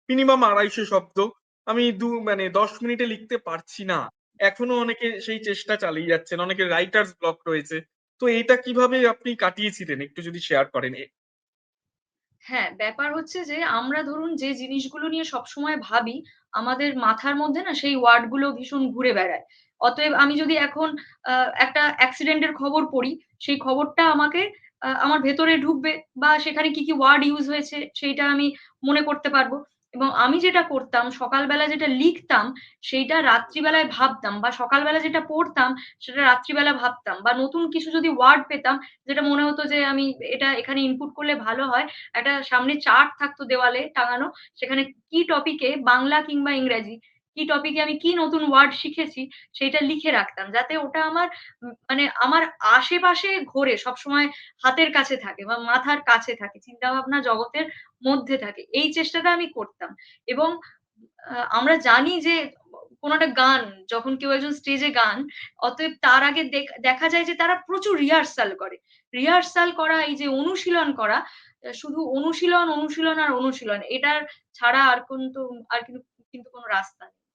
Minimum ২৫০ শব্দ। আমি মানে ১০ মিনিটে লিখতে পারছি না। এখনো অনেকে সেই চেষ্টা চালিয়ে যাচ্ছেন। অনেকের রাইটার্স ব্লক রয়েছে। তো এইটা কিভাবে আপনি কাটিয়েছিলেন একটু যদি শেয়ার করেন? হ্যাঁ, ব্যাপার হচ্ছে যে আমরা ধরুন যে জিনিসগুলো নিয়ে সবসময় ভাবি, আমাদের মাথার মধ্যে না সেই ওয়ার্ড গুলো ভীষণ ঘুরে বেড়ায়। অতএব আমি যদি এখন আ একটা অ্যাক্সিডেন্ট এর খবর পড়ি, সেই খবরটা আমাকে আমার ভেতরে ঢুকবে বা সেখানে কি, কি ওয়ার্ড ইউস হয়েছে সেইটা আমি মনে করতে পারবো। এবং আমি যেটা করতাম সকালবেলা যেটা লিখতাম, সেইটা রাত্রিবেলায় ভাবতাম বা সকালবেলা যেটা পড়তাম সেটা রাত্রিবেলা ভাবতাম বা নতুন কিছু যদি ওয়ার্ড পেতাম যেটা মনে হতো যে আমি এটা এখানে ইনপুট করলে ভালো হয়, একটা সামনে চার্ট থাকতো দেওয়ালে টাঙানো। সেখানে কি টপিকে বাংলা কিংবা ইংরেজি, কি টপিকে আমি কি নতুন ওয়ার্ড শিখেছি সেইটা লিখে রাখতাম। যাতে ওটা আমার মানে আমার আশেপাশে ঘোরে সবসময় হাতের কাছে থাকে বা মাথার কাছে থাকে। চিন্তাভাবনা জগতের মধ্যে থাকে। এই চেষ্টাটা আমি করতাম। এবং আমরা জানি যে কোন একটা গান যখন কেউ একজন স্টেজে গান, অতএব তার আগে দেখা যায় যে তারা প্রচুর রিহার্সাল করে। রিহার্সাল করা, এই যে অনুশীলন করা, শুধু অনুশীলন, অনুশীলন আর অনুশীলন। এটার ছাড়া আর কিন্তু কোন রাস্তা নেই।